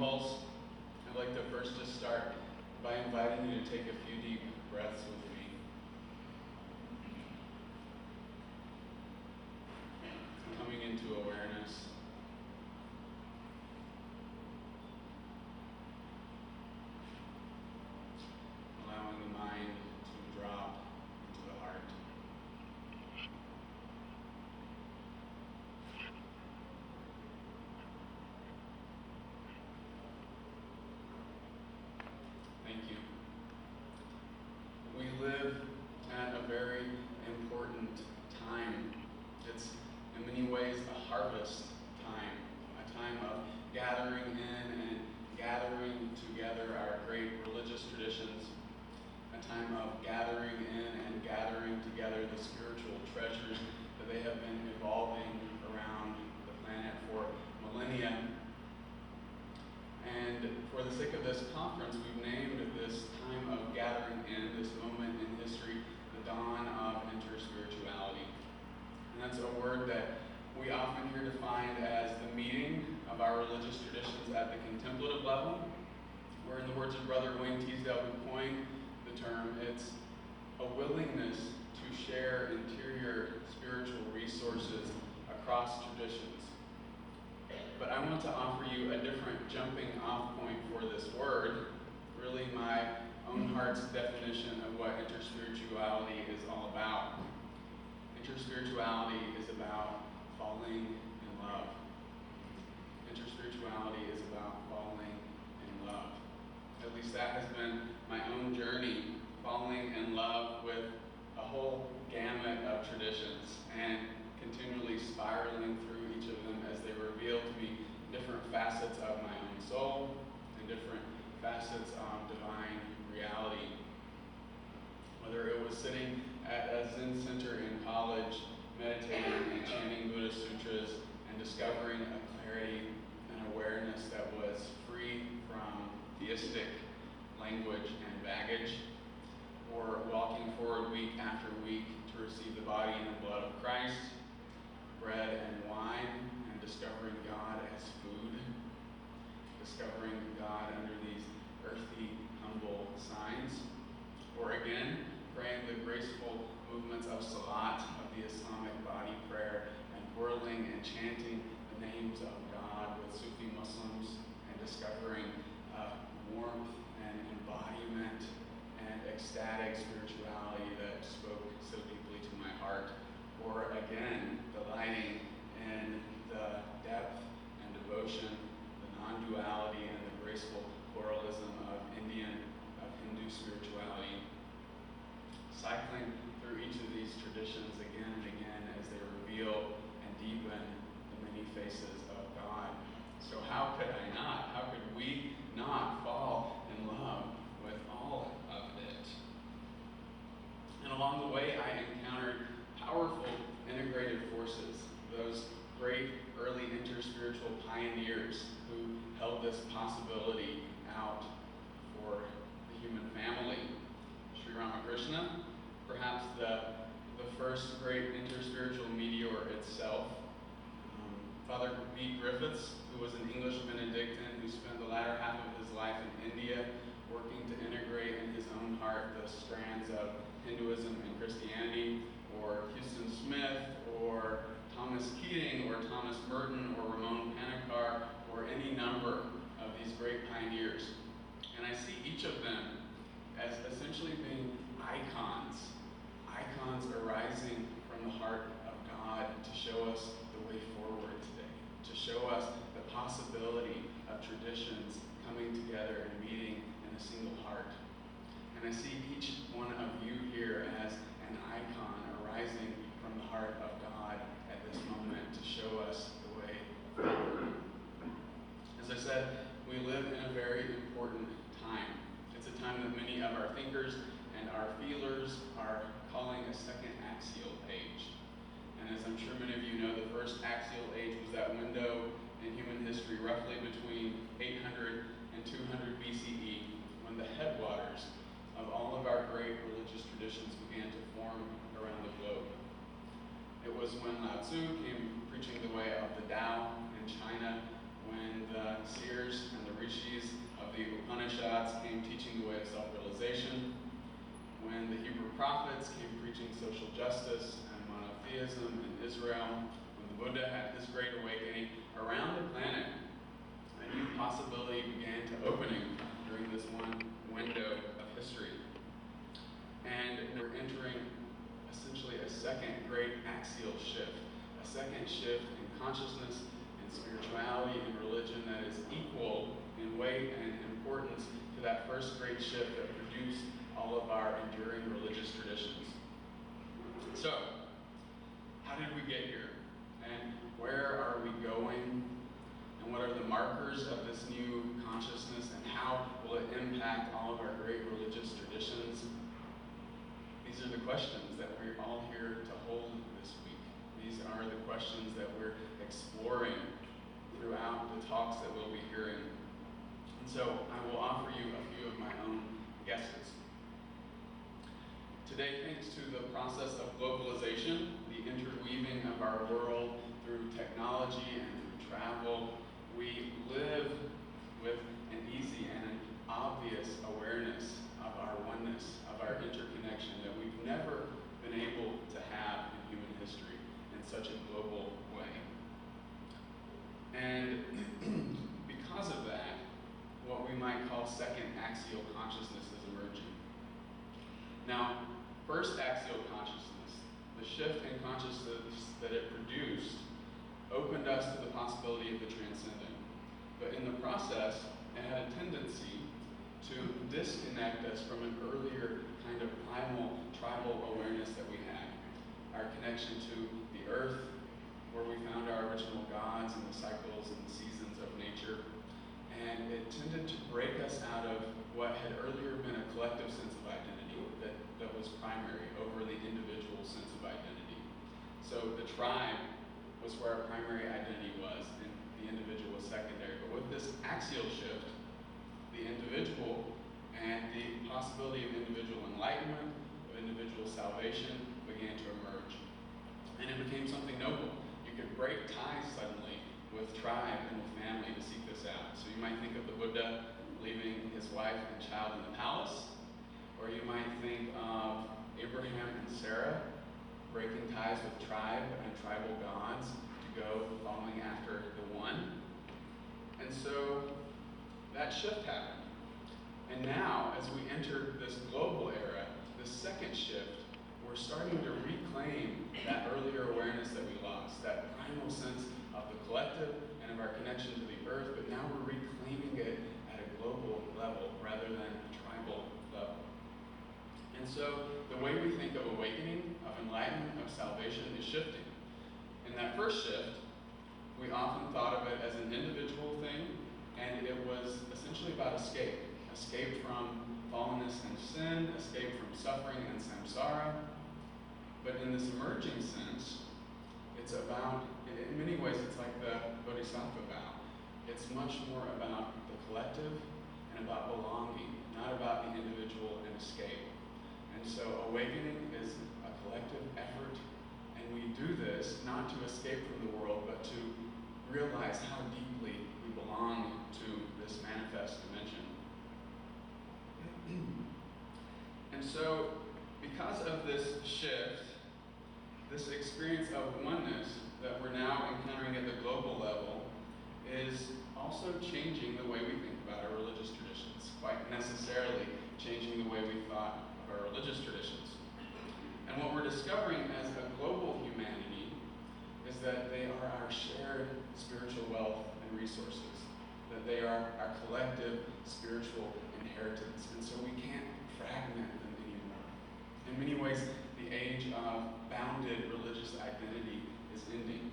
impulse, I'd like to first just start by inviting you to take a few deep breaths with me. Coming into awareness. Allowing the mind to drop into the heart. Thank you. We live at a very important time. It's in many ways a harvest time, a time of gathering in and gathering together our great religious traditions, a time of gathering in and gathering together the spiritual treasures that they have been evolving around the planet for millennia. And for the sake of this conference, we've named this time of gathering in, this moment in history, the dawn of InterSpirituality. And that's a word that we often hear defined as the meeting of our religious traditions at the contemplative level, or in the words of Brother Wayne Teasdale, who coined the term, it's a willingness to share interior spiritual resources across traditions. But I want to offer you a different jumping off point for this word, really my own heart's definition of what InterSpirituality is all about. InterSpirituality is about falling in love. InterSpirituality is about falling in love. At least that has been my own journey, falling in love with a whole gamut of traditions and continually spiraling through each of them as they reveal to me different facets of my own soul and different facets of divine reality. Whether it was sitting at a Zen center in college, meditating and chanting Buddhist sutras and discovering a clarity and awareness that was free from theistic language and baggage, or walking forward week after week to receive the body and the blood of Christ, bread and wine, and discovering God as food, discovering God under these earthy, humble signs, or again, praying the graceful movements of Salat, of the Islamic body prayer, and whirling and chanting the names of God with Sufi Muslims, and discovering warmth and embodiment and ecstatic spirituality that spoke so deeply to my heart. Or again, delighting in the depth and devotion, the non-duality and the graceful pluralism of Hindu spirituality. Cycling through each of these traditions again and again as they reveal and deepen the many faces of God. So how could I not? How could we not fall in love with all of it? And along the way, I encountered powerful integrated forces, those great early interspiritual pioneers who held this possibility out for the human family. Sri Ramakrishna, perhaps the first great interspiritual meteor itself. Father B. Griffiths, who was an English Benedictine who spent the latter half of his life in India working to integrate in his own heart the strands of Hinduism and Christianity, or Houston Smith, or Thomas Keating, or Thomas Merton, or Ramon Panikkar, or any number of these great pioneers. And I see each of them as essentially being icons arising from the heart of God to show us the way forward today, to show us the possibility of traditions coming together and meeting in a single heart. And I see each one of you here as an icon arising from the heart of God at this moment to show us the way forward. As I said, we live in a very important time. It's a time that many of our thinkers and our feelers are calling a second axial age. And as I'm sure many of you know, the first axial age was that window in human history roughly between 800 and 200 BCE, when the headwaters of all of our great religious traditions began to form around the globe. It was when Lao Tzu came preaching the way of the Tao in China, when the seers and the rishis of the Upanishads came teaching the way of self-realization, when the Hebrew prophets came preaching social justice and monotheism in Israel, when the Buddha had his great awakening around the planet, a new possibility began to opening during this one window of history. And we're entering essentially a second great axial shift, a second shift in consciousness, in spirituality, and religion that is equal in weight and importance to that first great shift that produced all of our enduring religious traditions. So, how did we get here? And where are we going? And what are the markers of this new consciousness? And how will it impact all of our great religious traditions? These are the questions that we're all here to hold this week. These are the questions that we're exploring throughout the talks that we'll be hearing. And so I will offer you a few of my own guesses. Today, thanks to the process of globalization, the interweaving of our world through technology and through travel, we live with an easy and an obvious awareness of our oneness, of our interconnection that we've never been able to have in human history in such a global way. And because of that, what we might call second axial consciousness is emerging. Now, first axial consciousness, the shift in consciousness that it produced, opened us to the possibility of the transcendent. But in the process, it had a tendency to disconnect us from an earlier kind of primal, tribal awareness that we had. Our connection to the earth, where we found our original gods and the cycles and the seasons of nature. And it tended to break us out of what had earlier been a collective sense of identity that was primary over the individual sense of identity. So the tribe was where our primary identity was, and the individual was secondary. But with this axial shift, the individual and the possibility of individual enlightenment, of individual salvation began to emerge. And it became something noble. You could break ties suddenly with tribe and with family to seek this out. So you might think of the Buddha leaving his wife and child in the palace, or you might think of Abraham and Sarah breaking ties with tribe and tribal gods to go following after the one. And so that shift happened. And now, as we enter this global era, this second shift, we're starting to reclaim that earlier awareness that we lost, that primal sense of the collective and of our connection to the earth, but now we're reclaiming it at a global level rather than a tribal level. And so the way we think of awakening, of enlightenment, of salvation is shifting. In that first shift, we often thought of it as an individual thing, and it was essentially about escape. Escape from fallenness and sin, escape from suffering and samsara. But in this emerging sense, it's about, in many ways, it's like the Bodhisattva vow. It's much more about the collective and about belonging, not about the individual and escape. And so awakening is a collective effort, and we do this not to escape from the world, but to realize how deeply we belong to this manifest dimension. And so, because of this shift, this experience of oneness that we're now encountering at the global level is also changing the way we think about our religious traditions, quite necessarily changing the way we thought of our religious traditions. And what we're discovering as a global humanity is that they are our shared spiritual wealth and resources, that they are our collective spiritual inheritance, and so we can't fragment them anymore. In many ways, the age of bounded religious identity is ending.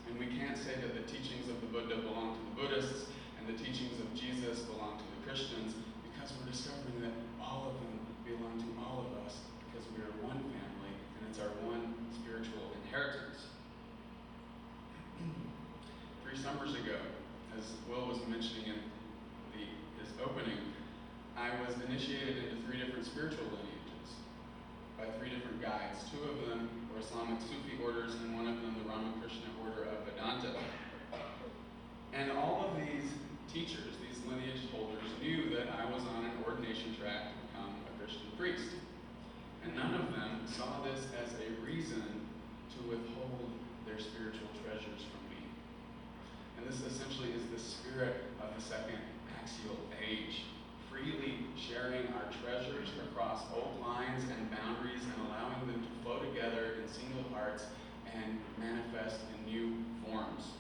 And we can't say that the teachings of the Buddha belong to the Buddhists and the teachings of Jesus belong to the Christians, because we're discovering that all of them belong to all of us, because we are one family and it's our one spiritual inheritance. 3 summers ago, as Will was mentioning in his opening, I was initiated into 3 different spiritual lineages by 3 different guides. 2 of them were Islamic Sufi orders, and 1 of them the Ramakrishna order of Vedanta. And all of these teachers, these lineages, priest. And none of them saw this as a reason to withhold their spiritual treasures from me. And this essentially is the spirit of the second axial age, freely sharing our treasures across old lines and boundaries and allowing them to flow together in single hearts and manifest in new forms.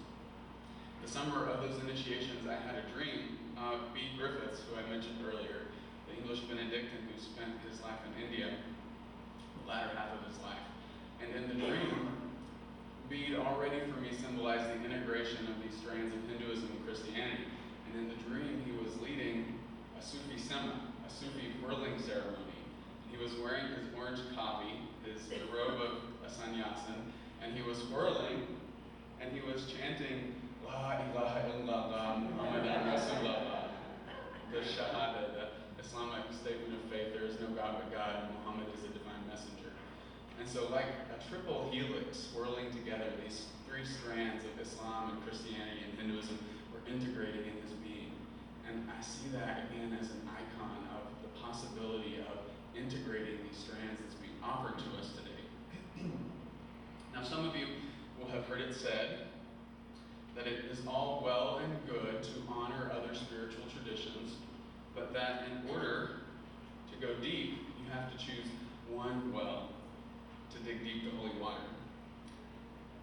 The summer of those initiations, I had a dream of B. Griffiths, who I mentioned earlier, the English Benedictine who spent his life in India, the latter half of his life. And in the dream, Bede already for me symbolized the integration of these strands of Hinduism and Christianity. And in the dream, he was leading a Sufi sema, a Sufi whirling ceremony. He was wearing his orange kabi, the robe of a sannyasin, and he was whirling, and he was chanting, La ilaha illallah Muhammadan Rasulullah, the Shahada, the Islamic statement of faith, there is no God but God, and Muhammad is the divine messenger. And so like a triple helix swirling together, these three strands of Islam and Christianity and Hinduism were integrating in his being. And I see that again as an icon of the possibility of integrating these strands that's being offered to us today. Now some of you will have heard it said that it is all well and good to honor other spiritual traditions, but that in order to go deep, you have to choose one well to dig deep to holy water.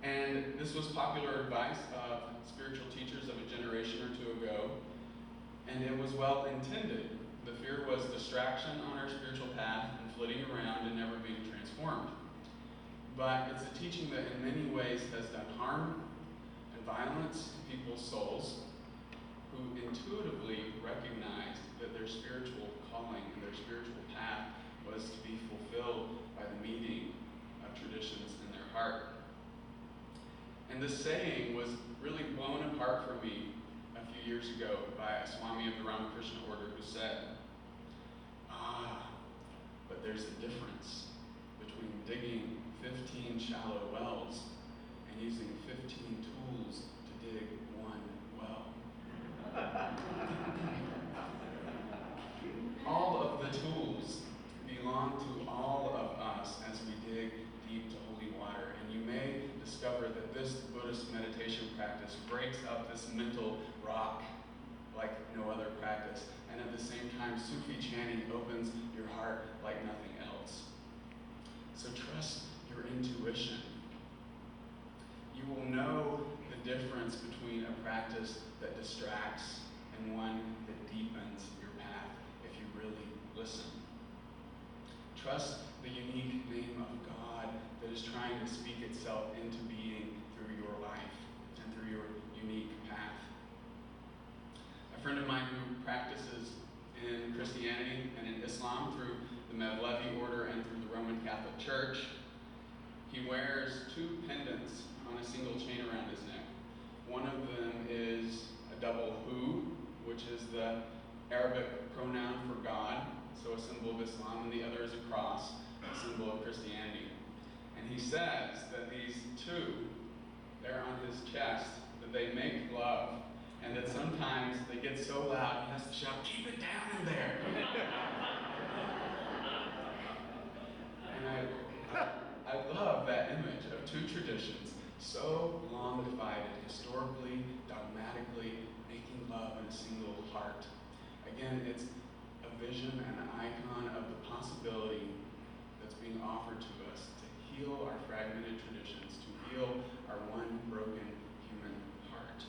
And this was popular advice of spiritual teachers of a generation or two ago, and it was well intended. The fear was distraction on our spiritual path and flitting around and never being transformed. But it's a teaching that in many ways has done harm and violence to people's souls who intuitively recognized that their spiritual calling and their spiritual path was to be fulfilled by the meeting of traditions in their heart. And this saying was really blown apart for me a few years ago by a Swami of the Ramakrishna order who said, but there's a difference between digging 15 shallow wells and using 15 tools to dig one well. All of the tools belong to all of us as we dig deep to holy water. And you may discover that this Buddhist meditation practice breaks up this mental rock like no other practice. And at the same time, Sufi chanting opens your heart like nothing else. So trust your intuition. You will know the difference between a practice that distracts and one that deepens your path if you really listen. Trust the unique name of God that is trying to speak itself into being through your life and through your unique path. A friend of mine who practices in Christianity and in Islam through the Mevlevi order and through the Roman Catholic Church, he wears two pendants on a single chain around his neck. One of them is a double hu, which is the Arabic pronoun for God, so a symbol of Islam, and the other is a cross, a symbol of Christianity. And he says that these two, they're on his chest, that they make love, and that sometimes they get so loud he has to shout, "Keep it down in there!" And I love that image of two traditions so long divided, historically, dogmatically, making love in a single heart. Again, it's a vision and an icon of the possibility that's being offered to us to heal our fragmented traditions, to heal our one broken human heart.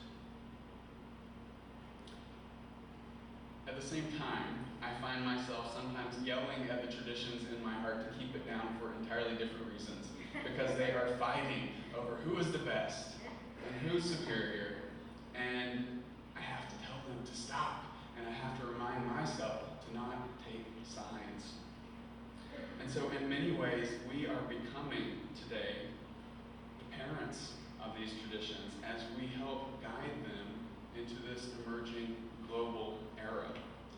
At the same time, I find myself sometimes yelling at the traditions in my heart to keep it down for entirely different reasons, because they are fighting over who is the best and who's superior, and I have to tell them to stop, and I have to remind myself to not take sides. And so in many ways, we are becoming today the parents of these traditions as we help guide them into this emerging global era,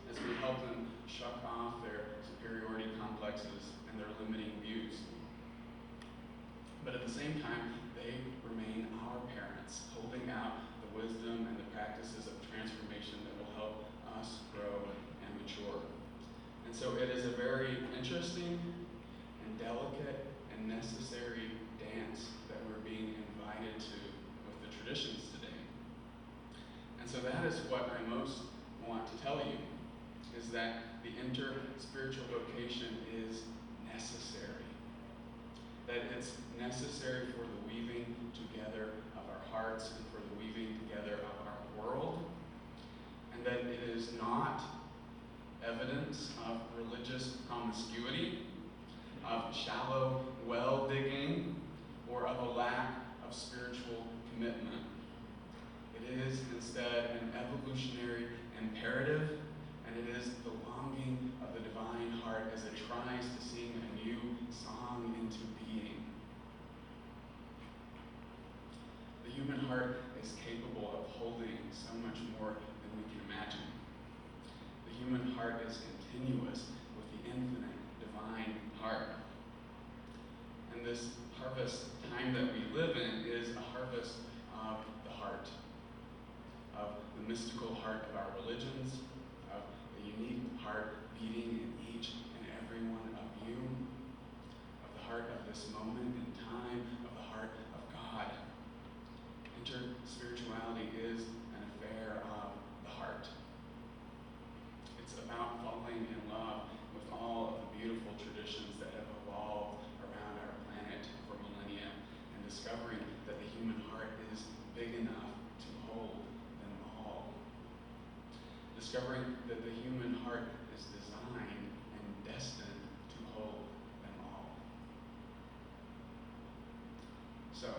as we help them shuck off their superiority complexes and their limiting views. But at the same time, they remain our parents, holding out the wisdom and the practices of transformation that will help us grow and mature. And so it is a very interesting and delicate and necessary dance that we're being invited to with the traditions today. And so that is what I most want to tell you, is that the interspiritual vocation is necessary. That it's necessary for the weaving together of our hearts and for the weaving together of our world, and that it is not evidence of religious promiscuity, of shallow well digging, or of a lack of spiritual commitment. It is instead an evolutionary imperative, and it is the longing of the divine heart as it tries to sing a new song into being. The human heart is capable of holding so much more than we can imagine. The human heart is continuous with the infinite divine heart. And this harvest time that we live in is a harvest of the heart, of the mystical heart of our religions, of the unique heart beating in each and every one of you, of the heart of this moment in time, of the heart of God. Interspirituality is an affair of the heart. It's about falling in love with all of the beautiful traditions that have evolved around our planet for millennia, and discovering that the human heart is big enough to hold them all. Discovering that the human heart is designed and destined to hold them all. So,